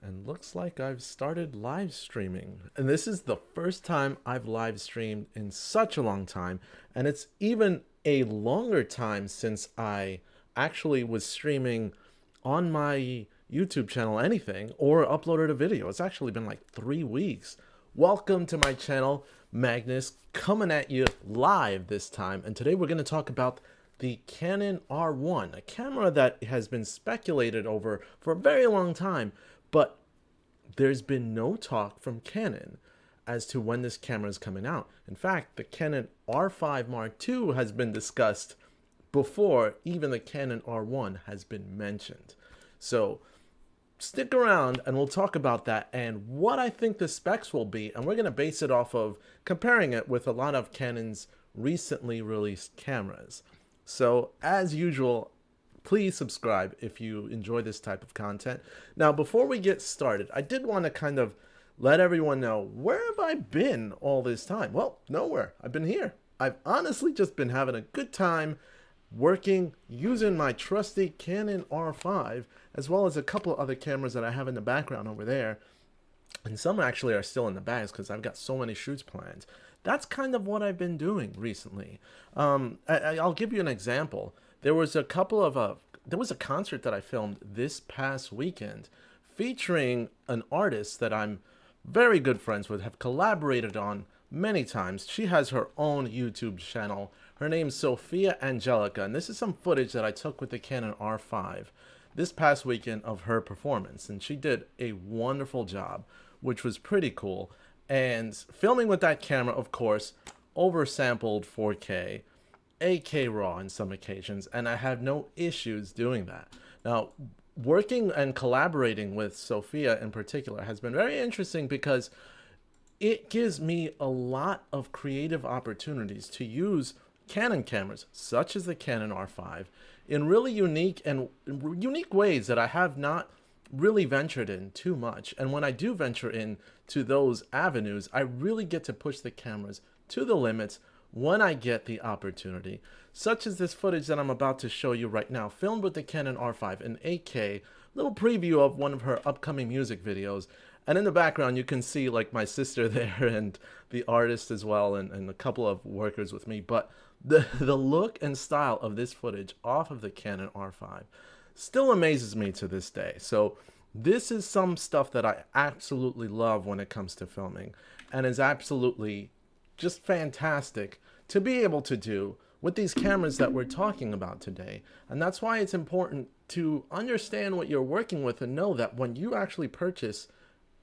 And looks like I've started live streaming. And this is the first time I've live streamed in such a long time. And it's even a longer time since I actually was streaming on my YouTube channel, anything, or uploaded a video. It's actually been like 3 weeks. Welcome to my channel, Magnus, coming at you live this time. And today we're going to talk about the Canon R1, a camera that has been speculated over for a very long time, but there's been no talk from Canon as to when this camera is coming out. In fact, the Canon R5 Mark II has been discussed before even the Canon R1 has been mentioned. So stick around and we'll talk about that and what I think the specs will be, and we're going to base it off of comparing it with a lot of Canon's recently released cameras. So as usual, please subscribe if you enjoy this type of content. Now, before we get started, I did want to kind of let everyone know, where have I been all this time? Well, nowhere. I've been here. I've honestly just been having a good time working, using my trusty Canon R5, as well as a couple of other cameras that I have in the background over there. And some actually are still in the bags because I've got so many shoots planned. That's kind of what I've been doing recently. I'll give you an example. There was a concert that I filmed this past weekend featuring an artist that I'm very good friends with, have collaborated on many times. She has her own YouTube channel. Her name's Sophia Angelica, and this is some footage that I took with the Canon R5 this past weekend of her performance, and she did a wonderful job, which was pretty cool. And filming with that camera, of course, oversampled 4K, 8K RAW on some occasions, and I have no issues doing that. Now, working and collaborating with Sophia in particular has been very interesting because it gives me a lot of creative opportunities to use Canon cameras, such as the Canon R5, in really unique ways that I have not really ventured in too much. And when I do venture in to those avenues, I really get to push the cameras to the limits when I get the opportunity, such as this footage that I'm about to show you right now, filmed with the Canon R5 in 8K, little preview of one of her upcoming music videos. And in the background, you can see like my sister there and the artist as well, and a couple of workers with me. But the look and style of this footage off of the Canon R5 still amazes me to this day. So this is some stuff that I absolutely love when it comes to filming, and is absolutely just fantastic to be able to do with these cameras that we're talking about today. And that's why it's important to understand what you're working with and know that when you actually purchase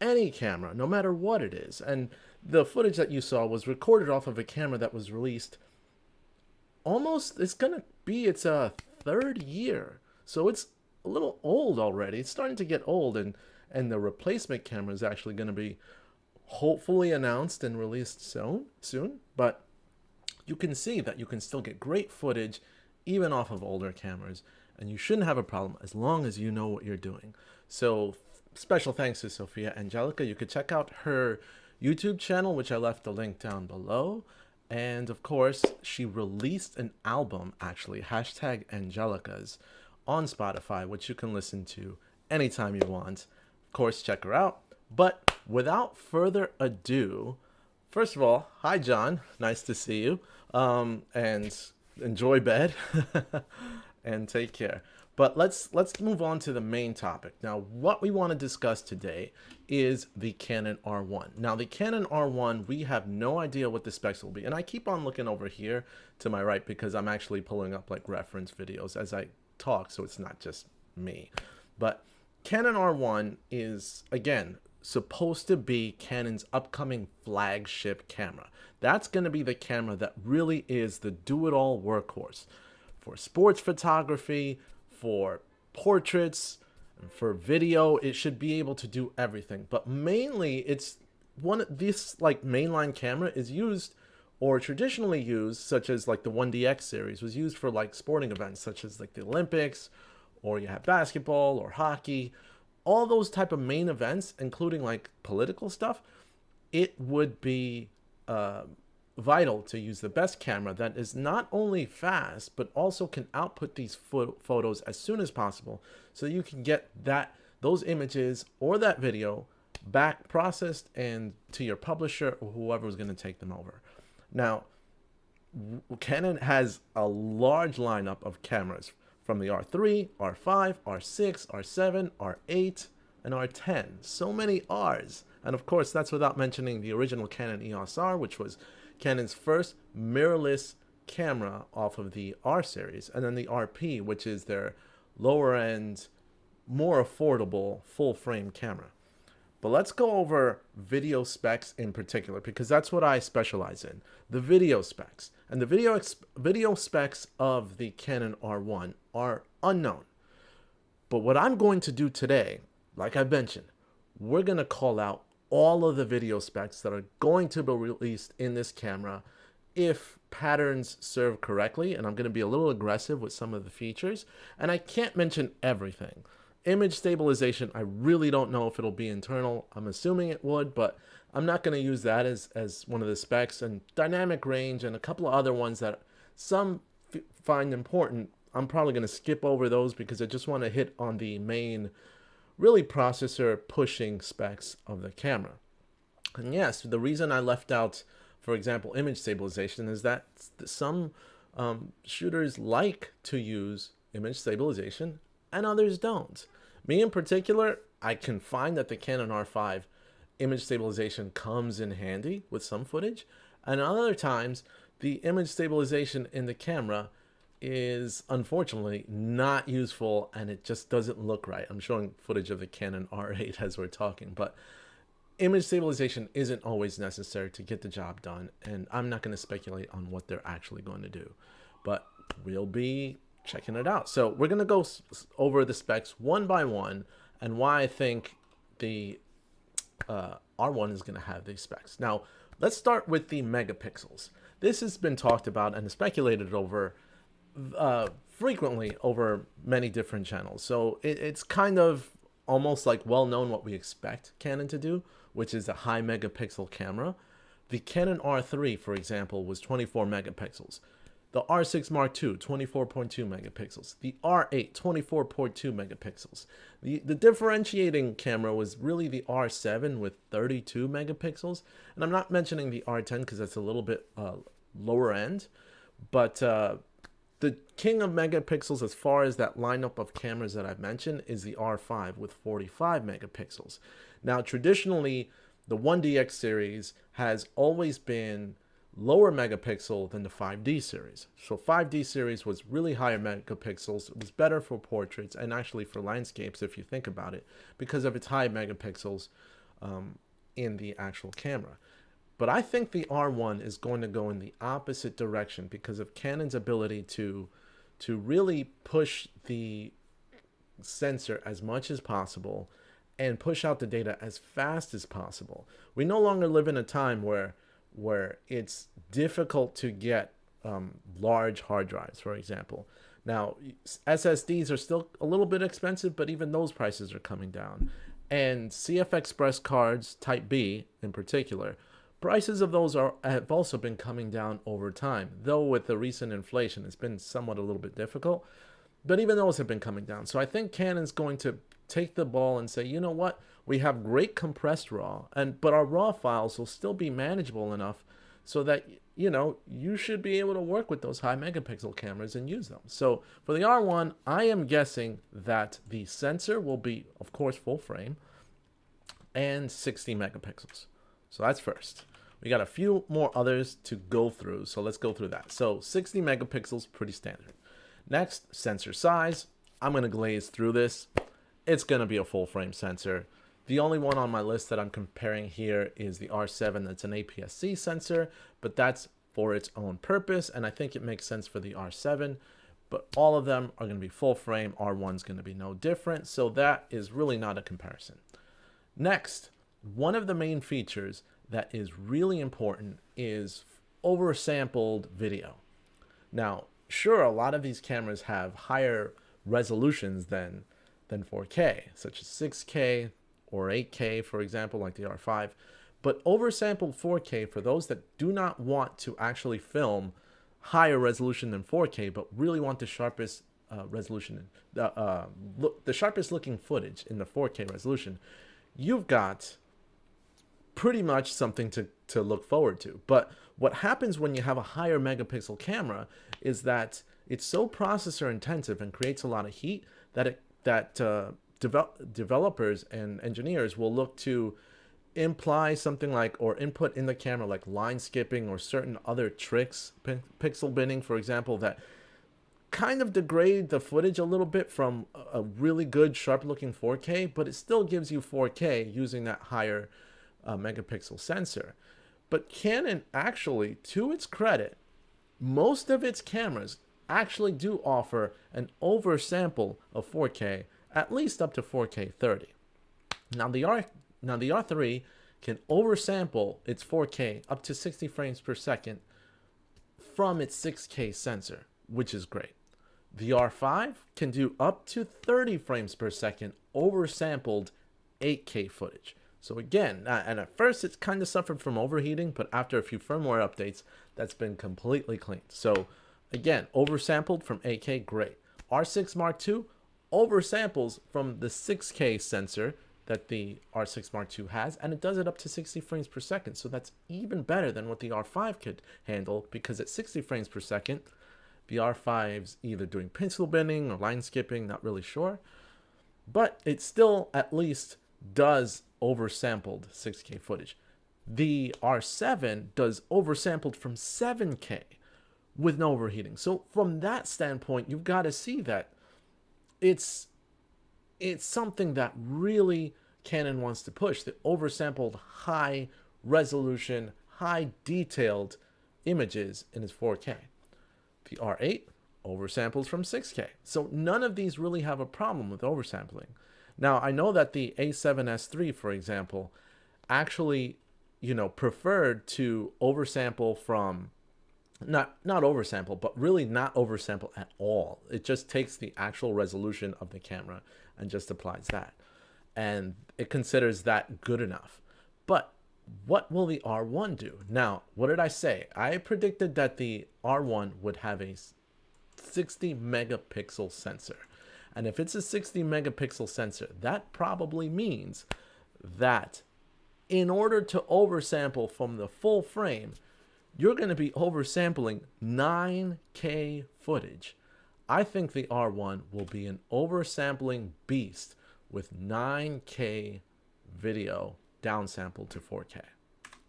any camera, no matter what it is, and the footage that you saw was recorded off of a camera that was released it's gonna be its third year. So it's a little old already. It's starting to get old, and the replacement camera is actually going to be hopefully announced and released soon. But you can see that you can still get great footage even off of older cameras, and you shouldn't have a problem as long as you know what you're doing. So special thanks to Sophia Angelica. You could check out her YouTube channel, which I left the link down below. And of course, she released an album, actually, #Angelicas, on Spotify, which you can listen to anytime you want. Of course, check her out. But without further ado, first of all, hi John, nice to see you. And enjoy bed and take care. But let's move on to the main topic. Now, what we want to discuss today is the Canon R1. Now, the Canon R1, we have no idea what the specs will be. And I keep on looking over here to my right because I'm actually pulling up like reference videos as I talk, so it's not just me. But Canon R1 is, again, supposed to be Canon's upcoming flagship camera. That's going to be the camera that really is the do-it-all workhorse for sports photography, for portraits, for video. It should be able to do everything, but mainly it's this like mainline camera is used, or traditionally used, such as like the 1DX series was used for like sporting events such as like the Olympics, or you have basketball or hockey, all those type of main events, including like political stuff. It would be vital to use the best camera that is not only fast but also can output these photos as soon as possible, so you can get that those images or that video back processed and to your publisher or whoever is going to take them over. Now, Canon has a large lineup of cameras from the R3, R5, R6, R7, R8, and R10. So many Rs. And of course, that's without mentioning the original Canon EOS R, which was Canon's first mirrorless camera off of the R series, and then the RP, which is their lower end, more affordable full frame camera. But let's go over video specs in particular, because that's what I specialize in, the video specs. And the video specs of the Canon R1 are unknown. But what I'm going to do today, like I mentioned, we're going to call out all of the video specs that are going to be released in this camera if patterns serve correctly, and I'm going to be a little aggressive with some of the features. And I can't mention everything. Image stabilization, I really don't know if it'll be internal. I'm assuming it would, but I'm not going to use that as one of the specs. And dynamic range and a couple of other ones that some find important, I'm probably going to skip over those because I just want to hit on the main, really processor pushing specs of the camera. And yes, the reason I left out, for example, image stabilization is that some shooters like to use image stabilization and others don't. Me in particular, I can find that the Canon R5 image stabilization comes in handy with some footage, and other times the image stabilization in the camera is unfortunately not useful and it just doesn't look right. I'm showing footage of the Canon R8 as we're talking, but image stabilization isn't always necessary to get the job done, and I'm not going to speculate on what they're actually going to do, but we'll be checking it out. So we're going to go over the specs one by one and why I think the R1 is going to have these specs. Now, let's start with the megapixels. This has been talked about and speculated over frequently over many different channels. So it's kind of almost like well known what we expect Canon to do, which is a high megapixel camera. The Canon R3, for example, was 24 megapixels. The R6 Mark II, 24.2 megapixels. The R8, 24.2 megapixels. The differentiating camera was really the R7 with 32 megapixels. And I'm not mentioning the R10 because that's a little bit lower end. But the king of megapixels as far as that lineup of cameras that I've mentioned is the R5 with 45 megapixels. Now, traditionally, the 1DX series has always been lower megapixel than the 5D series. So 5D series was really higher megapixels. It was better for portraits and actually for landscapes if you think about it because of its high megapixels in the actual camera. But I think the R1 is going to go in the opposite direction because of Canon's ability to really push the sensor as much as possible and push out the data as fast as possible. We no longer live in a time where it's difficult to get large hard drives, for example. Now, SSDs are still a little bit expensive, but even those prices are coming down. And CF Express cards, Type B in particular, prices of those have also been coming down over time. Though with the recent inflation, it's been somewhat a little bit difficult. But even those have been coming down. So I think Canon's going to take the ball and say, you know what? We have great compressed RAW, but our RAW files will still be manageable enough so that, you know, you should be able to work with those high megapixel cameras and use them. So for the R1, I am guessing that the sensor will be, of course, full frame and 60 megapixels. So that's first. We got a few more others to go through, so let's go through that. So 60 megapixels, pretty standard. Next, sensor size. I'm going to glaze through this. It's going to be a full frame sensor. The only one on my list that I'm comparing here is the R7. That's an APS-C sensor, but that's for its own purpose, and I think it makes sense for the R7. But all of them are going to be full frame. R1's going to be no different, so that is really not a comparison. Next, one of the main features that is really important is oversampled video. Now, sure, a lot of these cameras have higher resolutions than 4K, such as 6K or 8K, for example, like the R5. But oversampled 4K, for those that do not want to actually film higher resolution than 4K, but really want the sharpest resolution, the sharpest looking footage in the 4K resolution, you've got pretty much something to look forward to. But what happens when you have a higher megapixel camera is that it's so processor intensive and creates a lot of heat that developers and engineers will look to imply something like, or input in the camera like line skipping or certain other tricks, pixel binning, for example, that kind of degrade the footage a little bit from a really good sharp looking 4K, but it still gives you 4K using that higher megapixel sensor. But Canon actually, to its credit, most of its cameras actually do offer an oversample of 4K, at least up to 4K 30. Now the R3 can oversample its 4K up to 60 frames per second from its 6K sensor, which is great. The R5 can do up to 30 frames per second oversampled 8K footage. So again, and at first it's kind of suffered from overheating, but after a few firmware updates, that's been completely cleaned. So again, oversampled from 8K, great. R6 Mark II oversamples from the 6K sensor that the R6 Mark II has, and it does it up to 60 frames per second. So that's even better than what the R5 could handle, because at 60 frames per second, the R5's either doing pixel binning or line skipping, not really sure. But it still at least does oversampled 6K footage. The R7 does oversampled from 7K with no overheating. So from that standpoint, you've got to see that it's something that really Canon wants to push, the oversampled high resolution, high detailed images in its 4K. The R8 oversamples from 6K. So none of these really have a problem with oversampling. Now, I know that the A7S III, for example, actually, preferred to oversample from, not oversample, but really not oversample at all. It just takes the actual resolution of the camera and just applies that. And it considers that good enough. But what will the R1 do? Now, what did I say? I predicted that the R1 would have a 60 megapixel sensor. And if it's a 60 megapixel sensor, that probably means that in order to oversample from the full frame, you're going to be oversampling 9K footage. I think the R1 will be an oversampling beast with 9K video downsampled to 4K.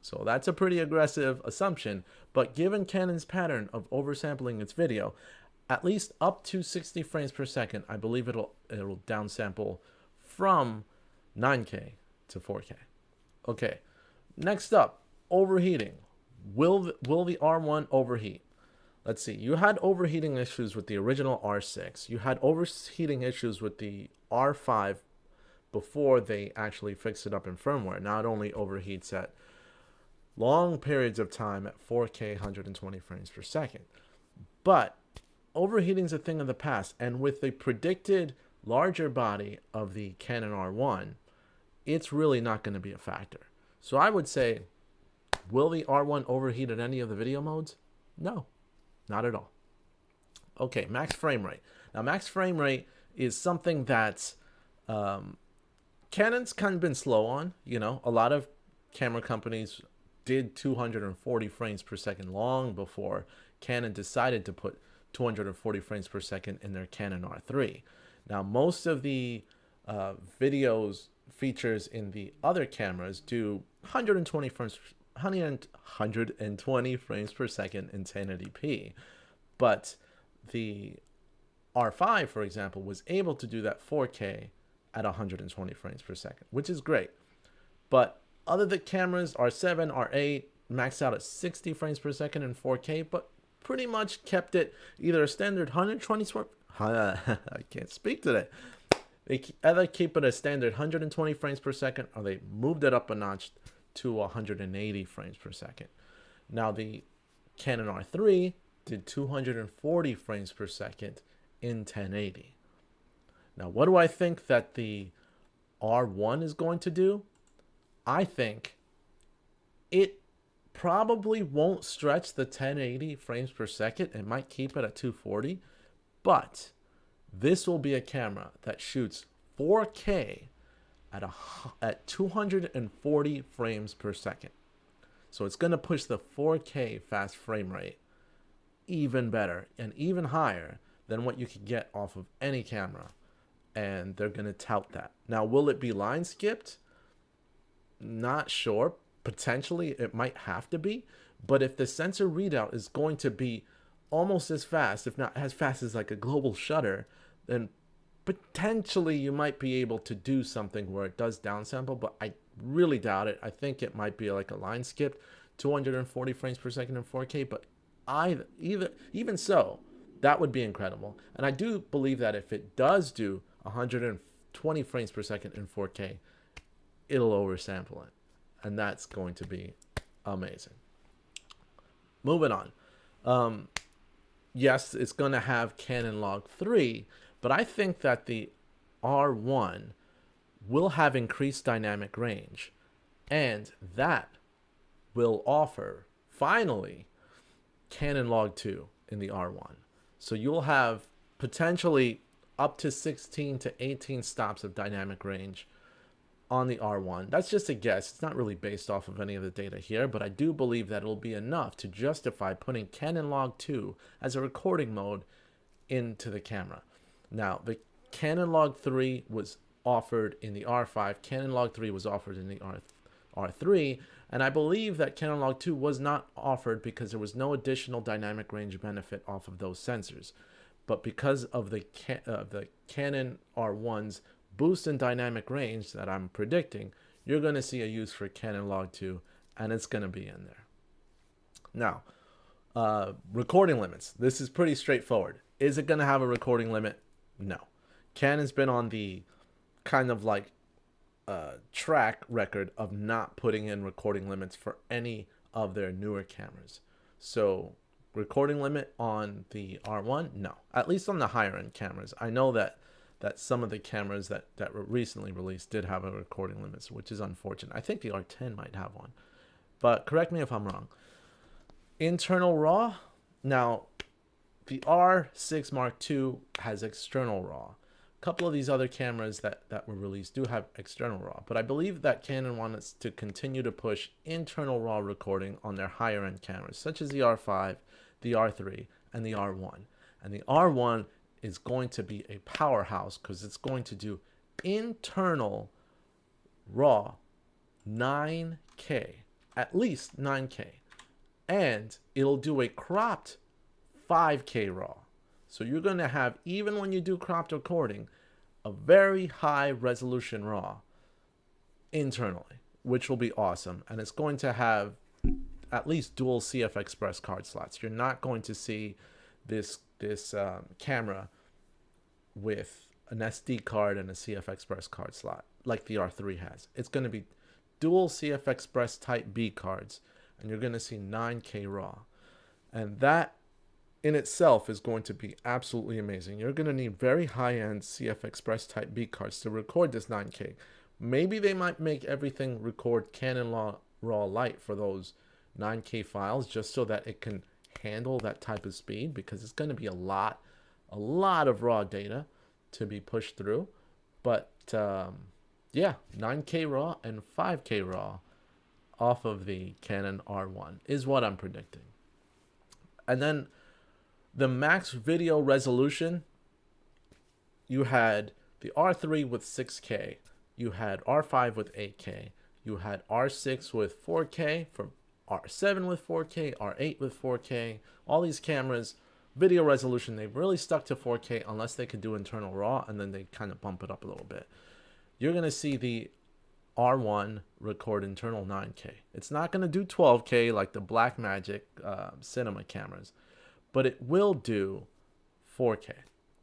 So that's a pretty aggressive assumption, but given Canon's pattern of oversampling its video, at least up to 60 frames per second, I believe it'll downsample from 9K to 4K. Okay, next up, overheating. Will the R1 overheat? Let's see. You had overheating issues with the original R6. You had overheating issues with the R5 before they actually fixed it up in firmware. Now it only overheats at long periods of time at 4K 120 frames per second. But overheating is a thing of the past, and with the predicted larger body of the Canon R1, it's really not going to be a factor. So I would say, will the R1 overheat at any of the video modes? No, not at all. Okay, max frame rate. Now, max frame rate is something that Canon's kind of been slow on. A lot of camera companies did 240 frames per second long before Canon decided to put 240 frames per second in their Canon R3. Now, most of the videos features in the other cameras do 120 frames per second in 1080p. But the R5, for example, was able to do that 4K at 120 frames per second, which is great. But other than cameras, R7, R8 maxed out at 60 frames per second in 4K, but pretty much kept it either a standard 120. I can't speak today. They either keep it a standard 120 frames per second, or they moved it up a notch to 180 frames per second. Now the Canon R3 did 240 frames per second in 1080. Now, what do I think that the R1 is going to do? I think it probably won't stretch the 1080 frames per second. It might keep it at 240, but This will be a camera that shoots 4K at 240 frames per second. So it's going to push the 4K fast frame rate even better and even higher than what you could get off of any camera. And they're going to tout that. Now, will it be line skipped? Not sure. Potentially, it might have to be. But if the sensor readout is going to be almost as fast, if not as fast as like a global shutter, then potentially you might be able to do something where it does downsample, but I really doubt it. I think it might be like a line skipped 240 frames per second in 4K, but even so, that would be incredible. And I do believe that if it does do 120 frames per second in 4K, it'll oversample it. And that's going to be amazing. Moving on. Yes, it's going to have Canon Log 3, but I think that the R1 will have increased dynamic range, and that will offer, finally, Canon Log 2 in the R1. So you'll have potentially up to 16 to 18 stops of dynamic range on the R1. That's just a guess. It's not really based off of any of the data here, but I do believe that it'll be enough to justify putting Canon Log 2 as a recording mode into the camera. Now, the Canon Log 3 was offered in the R5. Canon Log 3 was offered in the R3, and I believe that Canon Log 2 was not offered because there was no additional dynamic range benefit off of those sensors. But because of the Canon R1's boost in dynamic range that I'm predicting, you're going to see a use for Canon Log 2, and it's going to be in there. Now, recording limits. This is pretty straightforward. Is it going to have a recording limit? No. Canon's been on the kind of like track record of not putting in recording limits for any of their newer cameras. So recording limit on the R1? No. At least on the higher end cameras. I know that some of the cameras that were recently released did have a recording limit, which is unfortunate. I think the R10 might have one. But correct me if I'm wrong. Internal RAW? Now, the R6 Mark II has external RAW. A couple of these other cameras that were released do have external RAW, but I believe that Canon wants to continue to push internal RAW recording on their higher end cameras, such as the R5, the R3, and the R1. And the R1 is going to be a powerhouse because it's going to do internal RAW 9K, at least 9K, and it'll do a cropped 5K RAW. So you're going to have, even when you do cropped recording, a very high resolution RAW internally, which will be awesome. And it's going to have at least dual CF Express card slots. You're not going to see this camera with an SD card and a CF Express card slot like the R3 has. It's going to be dual CF Express Type B cards, and you're going to see 9K RAW. And that in itself is going to be absolutely amazing. You're going to need very high-end CF Express Type B cards to record this 9K. Maybe they might make everything record Canon RAW Lite for those 9K files just so that it can handle that type of speed, because it's going to be a lot of raw data to be pushed through. But yeah, 9K RAW and 5K RAW off of the Canon R1 is what I'm predicting. And then the max video resolution, you had the R3 with 6K, you had R5 with 8K, you had R6 with 4K, from R7 with 4K, R8 with 4K. All these cameras, video resolution, they've really stuck to 4K unless they could do internal RAW, and then they kind of bump it up a little bit. You're going to see the R1 record internal 9K. It's not going to do 12K like the Blackmagic cinema cameras, but it will do 4K.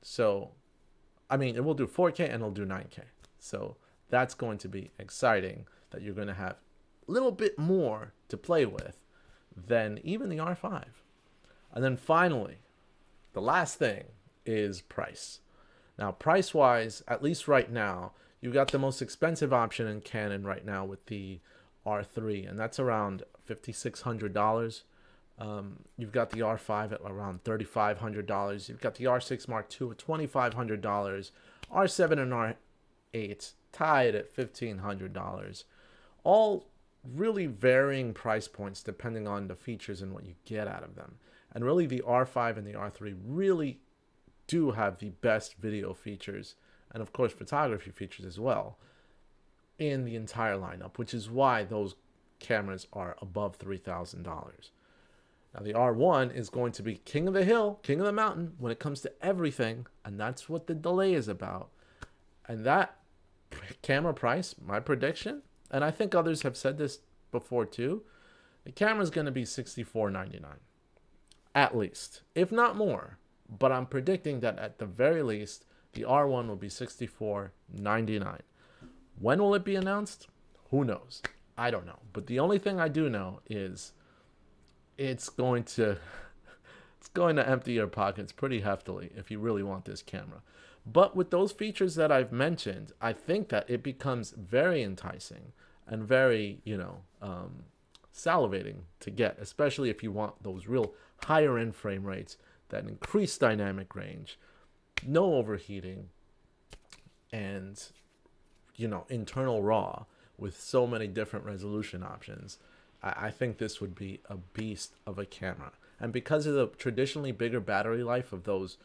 So, I mean, it will do 4K and it'll do 9K. So that's going to be exciting, that you're going to have a little bit more to play with than even the R5. And then finally, the last thing is price. Now, price-wise, at least right now, you got the most expensive option in Canon right now with the R3, and that's around $5,600. You've got the R5 at around $3,500. You've got the R6 Mark II at $2,500. R7 and R8 tied at $1,500. All really varying price points depending on the features and what you get out of them. And really the R5 and the R3 really do have the best video features, and of course photography features as well, in the entire lineup, which is why those cameras are above $3,000. Now the R1 is going to be king of the hill, king of the mountain when it comes to everything, and that's what the delay is about. And that camera price, my prediction, and I think others have said this before too, the camera is going to be $64.99 at least, if not more. But I'm predicting that at the very least the R1 will be $64.99. When will it be announced? Who knows? I don't know. But the only thing I do know is it's going to empty your pockets pretty heftily if you really want this camera. But with those features that I've mentioned, I think that it becomes very enticing and very, salivating to get, especially if you want those real higher end frame rates, that increased dynamic range, no overheating, and internal RAW with so many different resolution options. I think this would be a beast of a camera. And because of the traditionally bigger battery life of those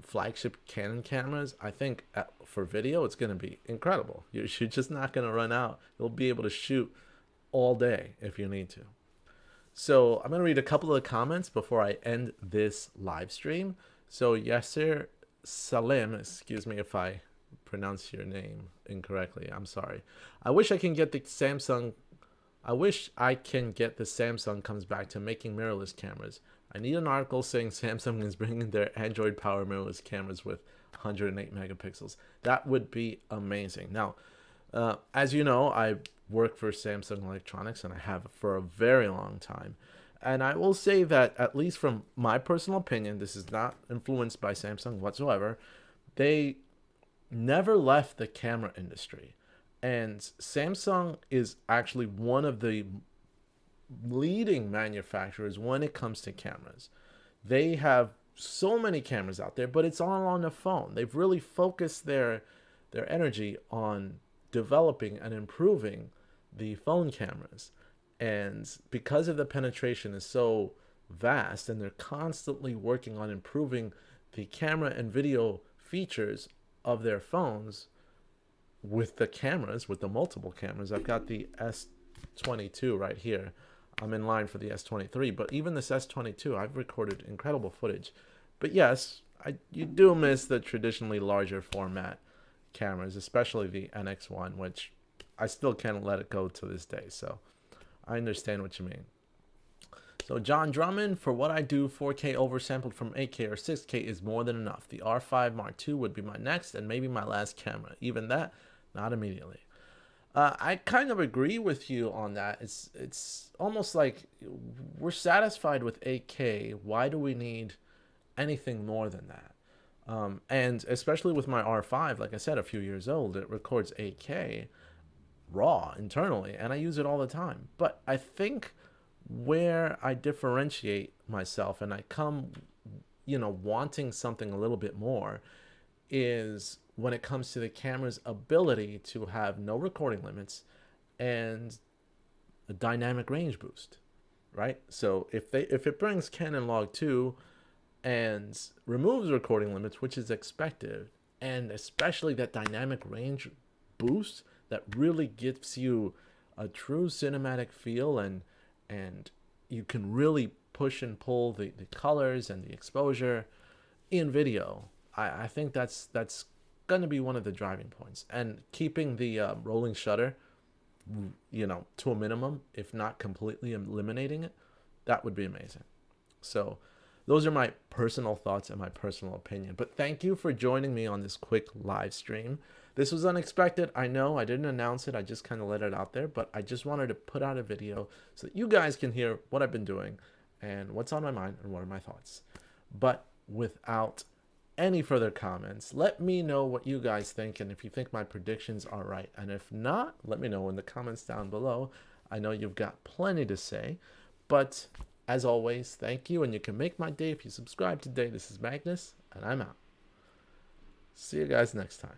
flagship Canon cameras, I think for video it's going to be incredible. You're just not going to run out. You'll be able to shoot all day if you need to. So I'm going to read a couple of comments before I end this live stream. So Yasser Salim, excuse me if I pronounce your name incorrectly, I'm sorry. I wish I can get the Samsung comes back to making mirrorless cameras. I need an article saying Samsung is bringing their Android power mirrorless cameras with 108 megapixels. That would be amazing. Now, as you know, I work for Samsung Electronics, and I have for a very long time. And I will say that, at least from my personal opinion, this is not influenced by Samsung whatsoever. They never left the camera industry. And Samsung is actually one of the leading manufacturers when it comes to cameras. They have so many cameras out there, but it's all on the phone. They've really focused their energy on developing and improving the phone cameras. And because of the penetration is so vast, and they're constantly working on improving the camera and video features of their phones with the cameras, with the multiple cameras. I've got the S22 right here. I'm in line for the S23, but even this S22, I've recorded incredible footage. But yes, you do miss the traditionally larger format cameras, especially the NX1, which I still can't let it go to this day. So I understand what you mean. So John Drummond, for what I do, 4K oversampled from 8K or 6K is more than enough. The R5 Mark II would be my next and maybe my last camera. Even that, not immediately. I kind of agree with you on that. It's almost like we're satisfied with 8K. Why do we need anything more than that? And especially with my R5, like I said, a few years old, it records 8K raw internally, and I use it all the time. But I think where I differentiate myself and I come, wanting something a little bit more is when it comes to the camera's ability to have no recording limits and a dynamic range boost, right? So if it brings Canon Log 2 and removes recording limits, which is expected, and especially that dynamic range boost that really gives you a true cinematic feel, and you can really push and pull the colors and the exposure in video, I think that's going to be one of the driving points. And keeping the rolling shutter, to a minimum, if not completely eliminating it, that would be amazing. So those are my personal thoughts and my personal opinion. But thank you for joining me on this quick live stream. This was unexpected. I know I didn't announce it. I just kind of let it out there. But I just wanted to put out a video so that you guys can hear what I've been doing and what's on my mind and what are my thoughts. But without any further comments, let me know what you guys think and if you think my predictions are right. And if not, let me know in the comments down below. I know you've got plenty to say. But As always, thank you, and you can make my day if you subscribe today. This is Magnus, and I'm out. See you guys next time.